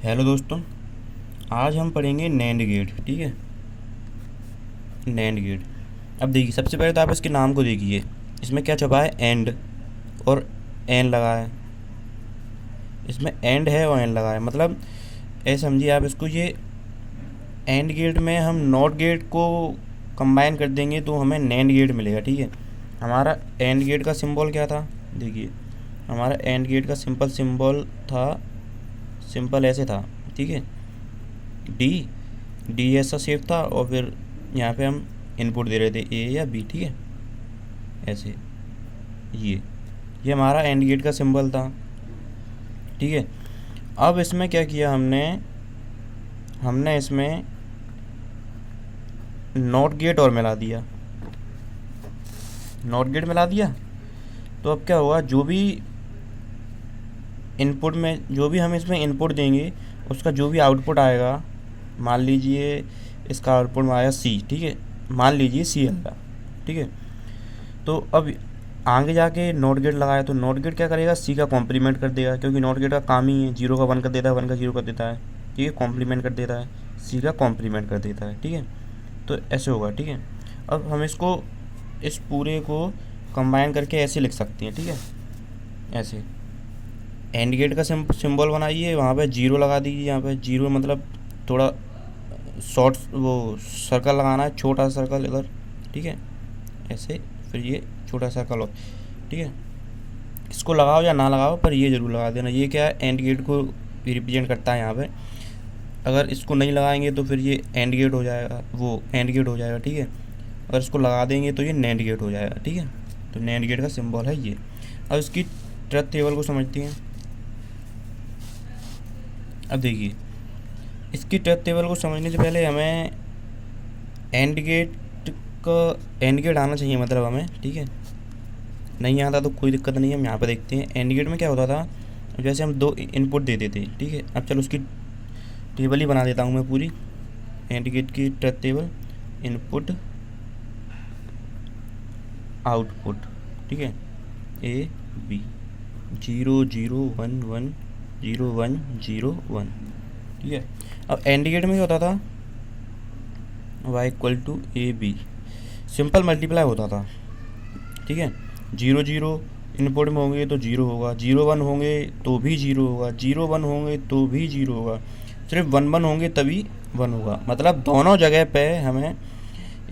Hello दोस्तों, आज हम पढ़ेंगे नैंड गेट। ठीक है, नैंड गेट। अब देखिए, सबसे पहले तो आप इसके नाम को देखिए। इसमें क्या छपा है? एंड और एन लगा है। इसमें एंड है और एन लगा है, मतलब ऐसे समझिए आप इसको। ये एंड गेट में हम नॉट गेट को कंबाइन कर देंगे तो हमें नैंड गेट मिलेगा। ठीक है, हमारा एंड गेट का सिंबल क्या था? देखिए, हमारा एंड गेट का सिंपल सिंबल था, सिंपल ऐसे था। ठीक है, डी डी ऐसा शेप था और फिर यहाँ पे हम इनपुट दे रहे थे ए या बी। ठीक है, ऐसे ये हमारा एंड गेट का सिंबल था। ठीक है, अब इसमें क्या किया हमने हमने इसमें नॉट गेट और मिला दिया। नॉट गेट मिला दिया तो अब क्या हुआ? जो भी इनपुट में, जो भी हम इसमें इनपुट देंगे, उसका जो भी आउटपुट आएगा, मान लीजिए इसका आउटपुट में आया सी। ठीक है, मान लीजिए सी आया। ठीक है, तो अब आगे जाके नॉट गेट लगाया तो नॉट गेट क्या करेगा? सी का कॉम्प्लीमेंट कर देगा, क्योंकि नॉट गेट का काम ही है, जीरो का वन कर देता है, वन का जीरो कर देता है। ठीक है, कॉम्प्लीमेंट कर देता है, सी का कॉम्प्लीमेंट कर देता है। ठीक है, तो ऐसे होगा। ठीक है, अब हम इसको, इस पूरे को कंबाइन करके ऐसे लिख सकते हैं। ठीक है, ऐसे एंड गेट का सिंबल बनाइए, वहाँ पे जीरो लगा दीजिए। यहाँ पे जीरो मतलब थोड़ा शॉर्ट वो सर्कल लगाना है, छोटा सर्कल इधर। ठीक है, ऐसे, फिर ये छोटा सर्कल हो। ठीक है, इसको लगाओ या ना लगाओ, पर ये ज़रूर लगा देना। ये क्या है? एंड गेट को रिप्रेजेंट करता है यहाँ पे। अगर इसको नहीं लगाएंगे तो फिर ये एंड गेट हो जाएगा, वो एंड गेट हो जाएगा। ठीक है, अगर इसको लगा देंगे तो ये नैंड गेट हो जाएगा। ठीक है, तो नैंड गेट का सिंबल है ये। अब इसकी ट्रुथ टेबल को समझते हैं। अब देखिए, इसकी ट्रुथ टेबल को समझने से पहले हमें एंड गेट एंड गेट आना चाहिए, मतलब हमें। ठीक है, नहीं आता तो कोई दिक्कत नहीं है, हम यहाँ पर देखते हैं। एंड गेट में क्या होता था? जैसे हम दो इनपुट दे देते। ठीक है, अब चलो उसकी टेबल ही बना देता हूँ मैं पूरी। एंड गेट की ट्रुथ टेबल, इनपुट आउटपुट। ठीक है, ए बी, 0 0 1 1 0 1 0 1। ठीक है, अब एंड गेट में क्या होता था? Y equal to A B, simple multiply होता था। ठीक है, 0 0 इनपुट में होंगे तो 0 होगा, 0 1 होंगे तो भी 0 होगा, 0 1 होंगे तो भी 0 होगा, सिर्फ 1 1 होंगे तभी 1 होगा। मतलब दोनों जगह पे हमें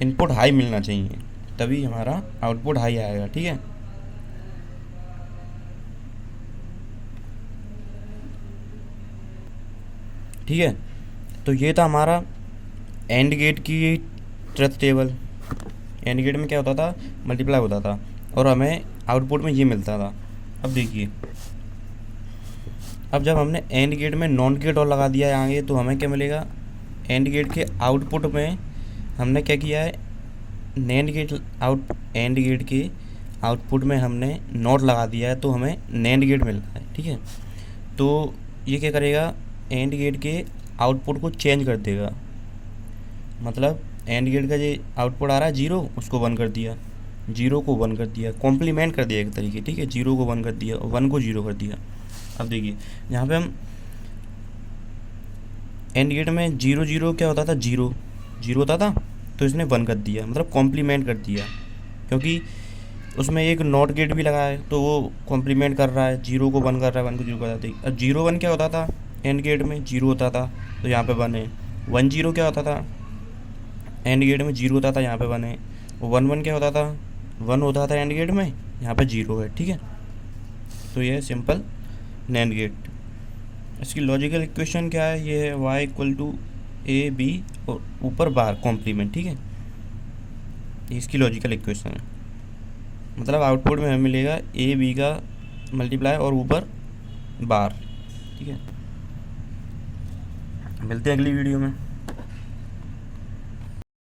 इनपुट हाई मिलना चाहिए, तभी हमारा आउटपुट हाई आएगा। ठीक है, ठीक है, तो ये था हमारा एंड गेट की ट्रुथ टेबल। एंड गेट में क्या होता था? मल्टीप्लाई होता था और हमें आउटपुट में ये मिलता था। अब देखिए, अब जब हमने एंड गेट में नॉट गेट और लगा दिया है आगे, तो हमें क्या मिलेगा? एंड गेट के आउटपुट में हमने क्या किया है? नैंड गेट एंड गेट के आउटपुट में हमने नॉट लगा दिया है, तो हमें नैंड गेट मिल रहा है। ठीक है, तो ये क्या करेगा? एंड गेट के आउटपुट को चेंज कर देगा। मतलब एंड गेट का जो आउटपुट आ रहा है 0, उसको 1 कर दिया, 0 को 1 कर दिया, कॉम्प्लीमेंट कर दिया एक तरीके। ठीक है, 0 को 1 कर दिया और 1 को 0 कर दिया। अब देखिए, यहाँ पे हम एंड गेट में 0 0 क्या होता था? 0 0 होता था, तो इसने 1 कर दिया, मतलब कॉम्प्लीमेंट कर दिया, क्योंकि उसमें एक नॉट गेट भी लगा है, तो वो कॉम्प्लीमेंट कर रहा है, 0 को 1 कर रहा है, 1 को 0 कर रहा है। अब 0 1 क्या होता था? एंड गेट में 0 होता था, तो यहाँ पे 1 है। 1 0 क्या होता था? एंड गेट में 0 होता था, यहाँ पे 1 है। 1 1 क्या होता था? 1 होता था एंड गेट में, यहाँ पे 0 है। ठीक है, तो ये है सिंपल नैंड गेट। इसकी लॉजिकल इक्वेशन क्या है? ये है y equal to A B और ऊपर बार कॉम्प्लीमेंट। ठीक है, इसकी लॉजिकल इक्वेशन है। मतलब आउटपुट में हमें मिलेगा ए बी का मल्टीप्लाई और ऊपर बार। ठीक है, मिलते हैं अगली वीडियो में।